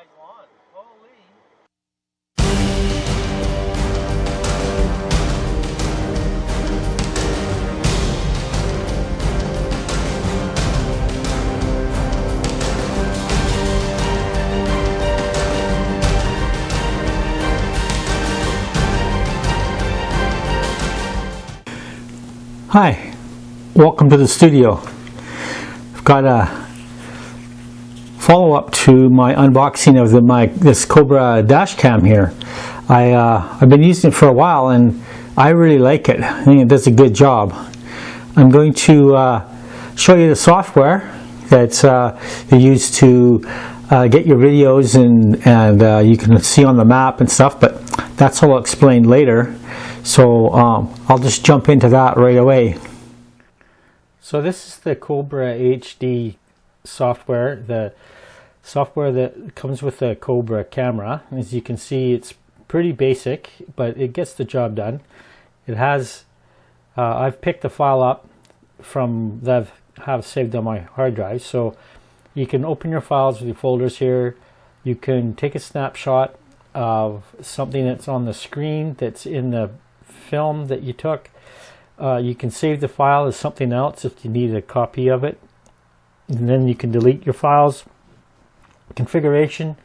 guys want. Holy. Hi, welcome to the studio. I've got a follow-up to my unboxing of this Cobra Dash Cam here. I've been using it for a while and I really like it. I think it does a good job. I'm going to show you the software that's you use to get your videos and you can see on the map and stuff, but that's all explained later. So I'll just jump into that right away. So this is the Cobra HD software, the software that comes with the Cobra camera. As you can see, it's pretty basic, but it gets the job done. It has, I've picked the file up from that I have saved on my hard drive. So you can open your files with your folders here. You can take a snapshot of something that's on the screen that's in the film that you took. You can save the file as something else if you need a copy of it, and then you can delete your files. Configuration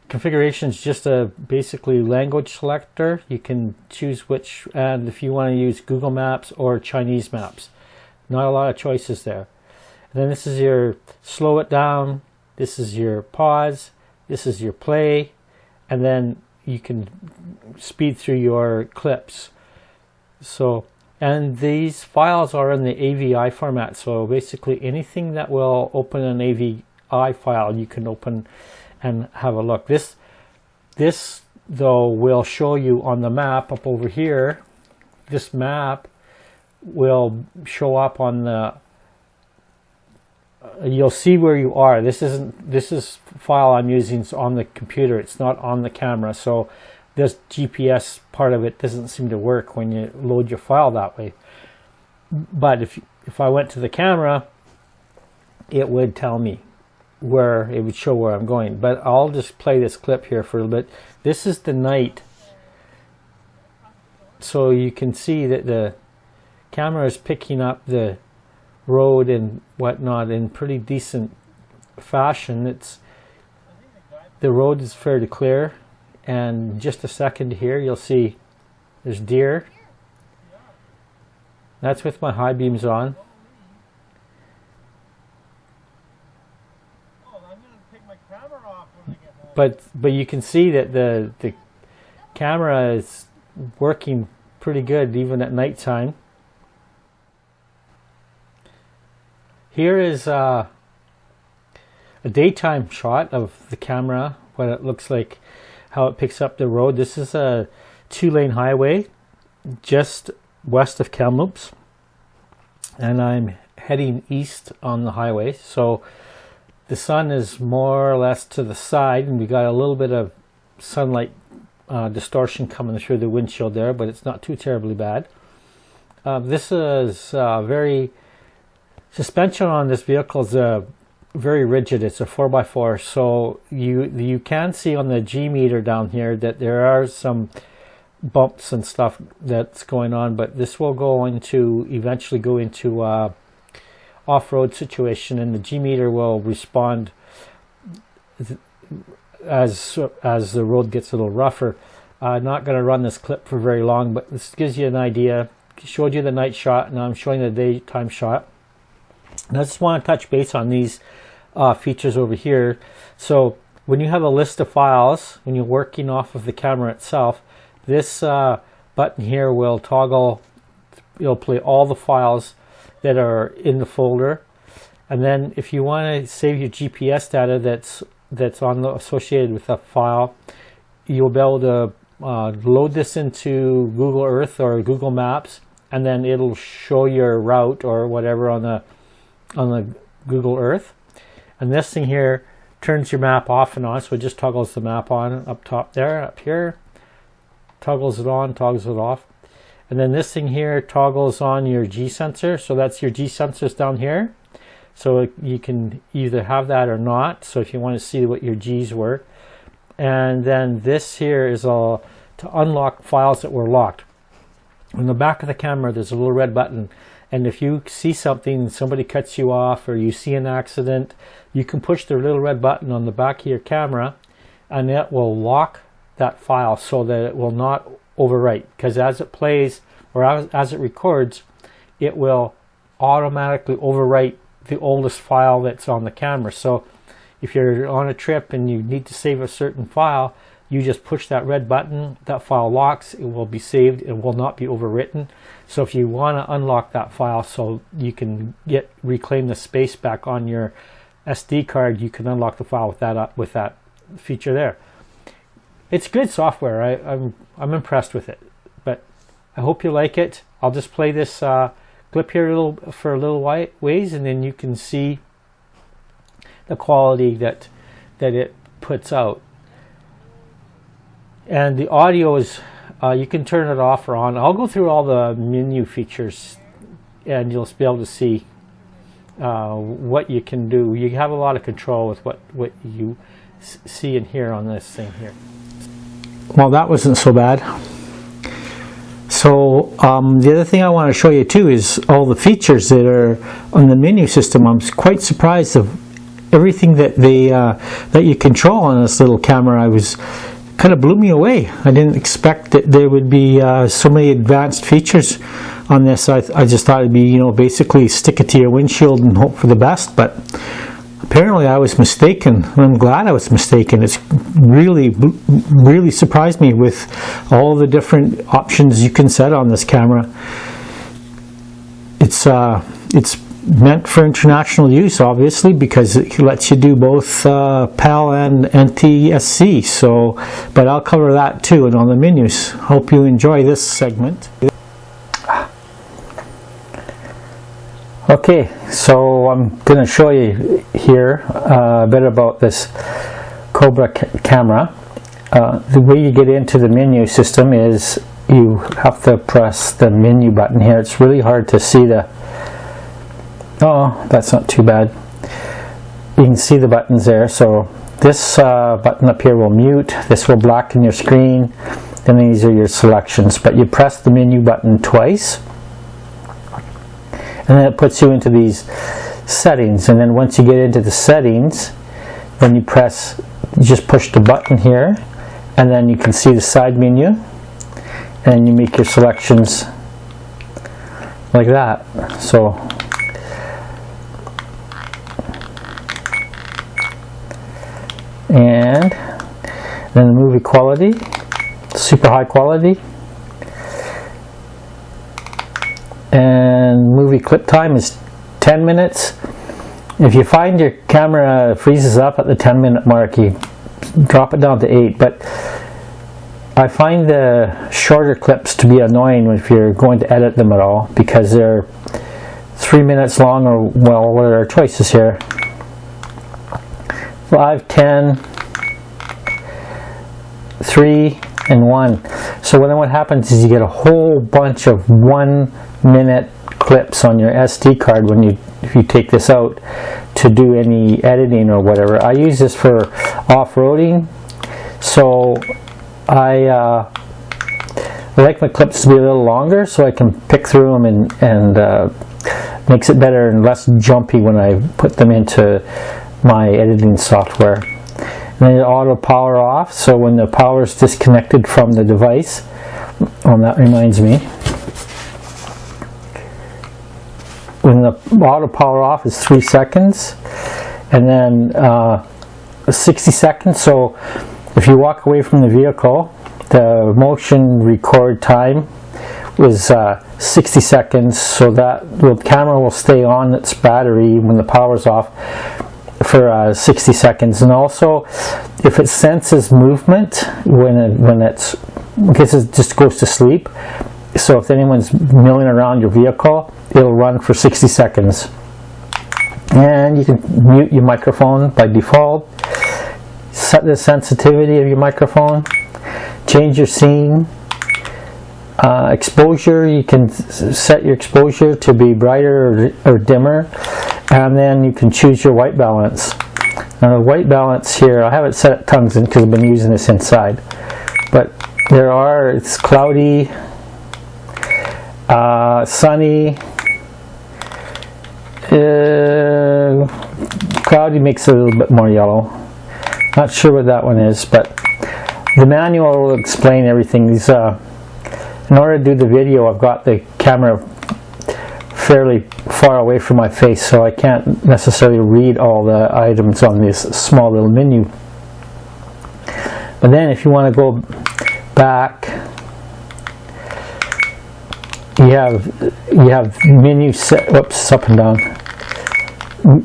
is just a basically language selector. You can choose which, and if you want to use Google Maps or Chinese maps, not a lot of choices there. And then this is your slow it down, this is your pause, this is your play, and then you can speed through your clips. So, and these files are in the AVI format, so basically anything that will open an AVI file you can open and have a look. This though will show you on the map up over here. This map will show up on the you'll see where you are. This is file I'm using on the computer, it's not on the camera, so this GPS part of it doesn't seem to work when you load your file that way. But if I went to the camera, it would tell me where, it would show where I'm going. But I'll just play this clip here for a little bit. This is the night, so you can see that the camera is picking up the road and whatnot in pretty decent fashion. The road is fairly clear. And just a second here, you'll see there's deer. That's with my high beams on. But you can see that the camera is working pretty good even at nighttime. Here is a daytime shot of the camera, what it looks like, how it picks up the road. This is a 2-lane highway just west of Kamloops, and I'm heading east on the highway. So the sun is more or less to the side, and we got a little bit of sunlight distortion coming through the windshield there, but it's not too terribly bad. This is suspension on this vehicle is very rigid. It's a 4x4, so you can see on the G meter down here that there are some bumps and stuff that's going on, but this will eventually go into off-road situation, and the G meter will respond as the road gets a little rougher. I'm not going to run this clip for very long, but this gives you an idea. Showed you the night shot, now I'm showing the daytime shot. And I just want to touch base on these features over here. So when you have a list of files, when you're working off of the camera itself, this button here will toggle, it'll play all the files that are in the folder. And then if you want to save your GPS data that's associated with a file, you'll be able to load this into Google Earth or Google Maps, and then it'll show your route or whatever on the Google Earth. And this thing here turns your map off and on, so it just toggles the map on up top there, up here, toggles it on, toggles it off. And then this thing here toggles on your G sensor, so that's your G sensors down here. So you can either have that or not, so if you want to see what your G's were. and then this here is all to unlock files that were locked. On the back of the camera there's a little red button, and if you see something, somebody cuts you off, or you see an accident, you can push the little red button on the back of your camera and it will lock that file so that it will not overwrite, because as it plays or as it records, it will automatically overwrite the oldest file that's on the camera. So if you're on a trip and you need to save a certain file, you just push that red button, that file locks, it will be saved, it will not be overwritten. So if you want to unlock that file so you can reclaim the space back on your SD card, you can unlock the file with that feature there. It's good software. I'm impressed with it, but I hope you like it. I'll just play this clip here for a little ways, and then you can see the quality that it puts out. And the audio is, you can turn it off or on. I'll go through all the menu features and you'll be able to see what you can do. You have a lot of control with what you see and hear on this thing here. Well, that wasn't so bad. So the other thing I want to show you too is all the features that are on the menu system. I'm quite surprised of everything that that you control on this little camera. Kind of blew me away. I didn't expect that there would be so many advanced features on this. I just thought it'd be, you know, basically stick it to your windshield and hope for the best, but apparently I was mistaken. I'm glad I was mistaken. It's really surprised me with all the different options you can set on this camera. It's meant for international use, obviously, because it lets you do both PAL and NTSC. So, but I'll cover that too and on the menus. Hope you enjoy this segment. Okay, so I'm going to show you here a bit about this Cobra camera. The way you get into the menu system is you have to press the menu button here. It's really hard to see the... Oh, that's not too bad. You can see the buttons there. So this button up here will mute. This will blacken your screen. And these are your selections. But you press the menu button twice, and then it puts you into these settings. And then once you get into the settings, then you just push the button here, and then you can see the side menu, and you make your selections like that. So and then the movie quality, super high quality, and movie clip time is 10 minutes. If you find your camera freezes up at the 10-minute mark, you drop it down to 8. But I find the shorter clips to be annoying if you're going to edit them at all, because they're 3 minutes long, or, well, what are our choices here? 5, 10, 3, and 1. So then what happens is you get a whole bunch of 1-minute clips on your SD card if you take this out to do any editing or whatever. I use this for off-roading, so I like my clips to be a little longer so I can pick through them, and makes it better and less jumpy when I put them into my editing software. And then it auto power off, so when the power is disconnected from the device, that reminds me, when the auto power off is 3 seconds, and then 60 seconds. So if you walk away from the vehicle, the motion record time was 60 seconds, so that the camera will stay on its battery when the power's off for 60 seconds. And also, if it senses movement when it's, because it just goes to sleep, so if anyone's milling around your vehicle, it'll run for 60 seconds. And you can mute your microphone by default, set the sensitivity of your microphone, change your scene, exposure, you can set your exposure to be brighter or dimmer, and then you can choose your white balance. Now the white balance here, I have it set at tungsten because I've been using this inside. But it's cloudy, sunny, cloudy makes it a little bit more yellow. Not sure what that one is, but the manual will explain everything. These, in order to do the video, I've got the camera fairly far away from my face, so I can't necessarily read all the items on this small little menu. But then if you want to go back, you have menu set, whoops, up and down,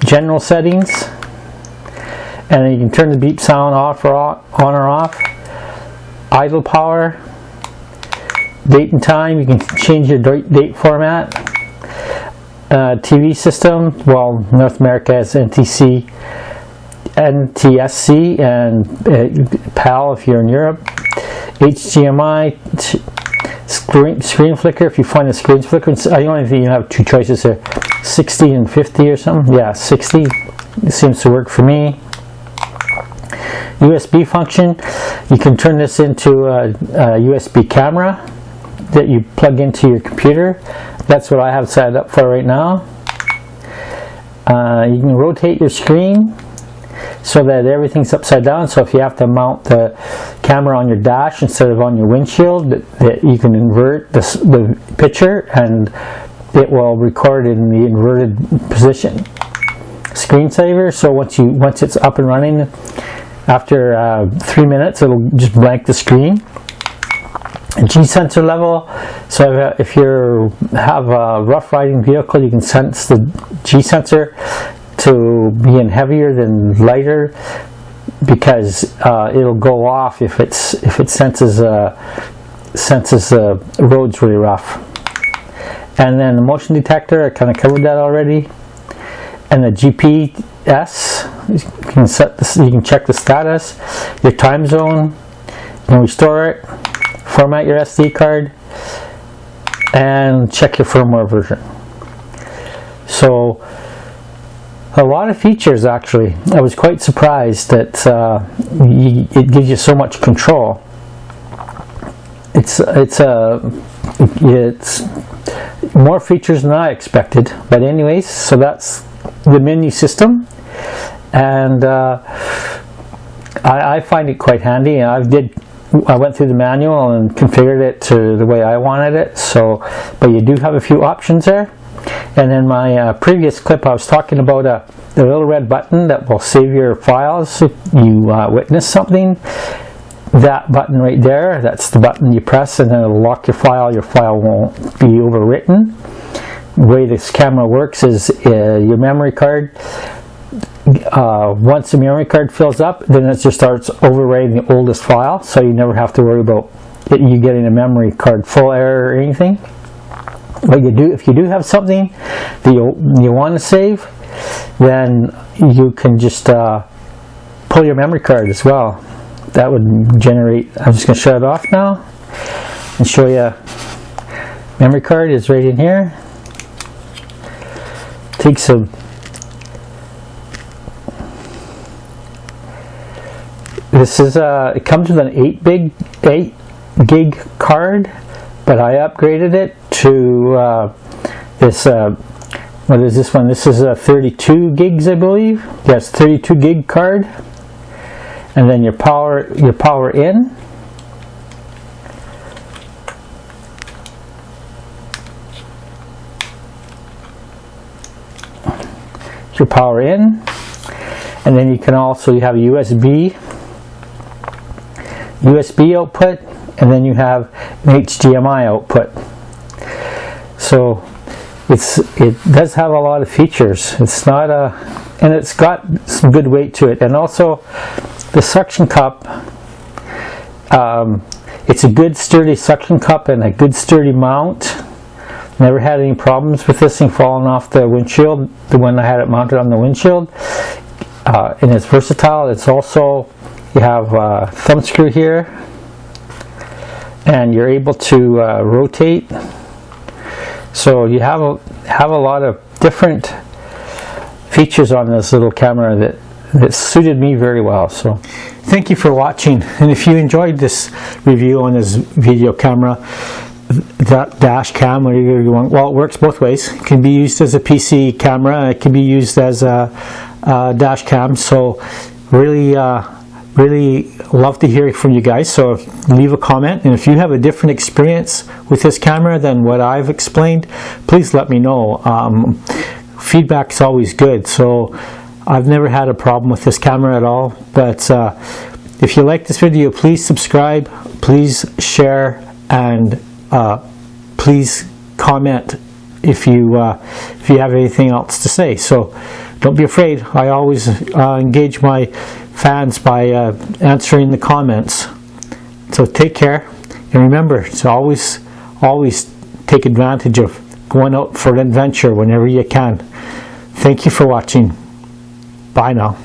general settings, and then you can turn the beep sound off or on or off, idle power, date and time, you can change your date format, TV system, well, North America has NTSC and PAL if you're in Europe, HDMI, screen flicker, if you find the screen flicker, I only think you have two choices here, 60 and 50 or something, yeah, 60, it seems to work for me. USB function, you can turn this into a USB camera that you plug into your computer. That's what I have set up for right now. You can rotate your screen so that everything's upside down, so if you have to mount the camera on your dash instead of on your windshield, that you can invert the picture and it will record in the inverted position. Screensaver, so once it's up and running, after 3 minutes it'll just blank the screen. G sensor level, so if you have a rough riding vehicle, you can sense the G sensor to be in heavier than lighter, because it'll go off if it senses the road's really rough. And then the motion detector, I kind of covered that already. And the GPS, you can check the status, your time zone, you can restore it, format your SD card, and check your firmware version. So a lot of features, actually. I was quite surprised that it gives you so much control. It's more features than I expected, but anyways, so that's the menu system, and I find it quite handy. And I went through the manual and configured it to the way I wanted it. So, but you do have a few options there. And in my previous clip, I was talking about the little red button that will save your files if you witness something. That button right there, that's the button you press, and then it'll lock your file. Your file won't be overwritten. The way this camera works is your memory card. Once the memory card fills up, then it just starts overwriting the oldest file, so you never have to worry about you getting a memory card full error or anything. But if you do have something that you want to save, then you can just pull your memory card as well. That would generate. I'm just going to shut it off now and show you. Memory card is right in here. Takes a This is it comes with an 8 gig card, but I upgraded it to this. What is this one? This is a 32 gigs, I believe. Yes, 32 gig card, and then your power in. Your power in, and then you can also have a USB output, and then you have an HDMI output. So it does have a lot of features. It's not and it's got some good weight to it, and also the suction cup. It's a good sturdy suction cup and a good sturdy mount. Never had any problems with this thing falling off the windshield, the one I had it mounted on the windshield. And it's versatile. It's also, you have a thumb screw here, and you're able to rotate. So you have a lot of different features on this little camera it suited me very well. So thank you for watching, and if you enjoyed this review on this video camera, that dash cam, whatever you want, well, it works both ways. It can be used as a PC camera, it can be used as a dash cam. So really love to hear from you guys, so leave a comment, and if you have a different experience with this camera than what I've explained, please let me know. Feedback is always good. So I've never had a problem with this camera at all, but if you like this video, please subscribe, please share, and please comment if you have anything else to say. So don't be afraid. I always engage my fans by answering the comments. So take care, and remember to always take advantage of going out for an adventure whenever you can. Thank you for watching. Bye now.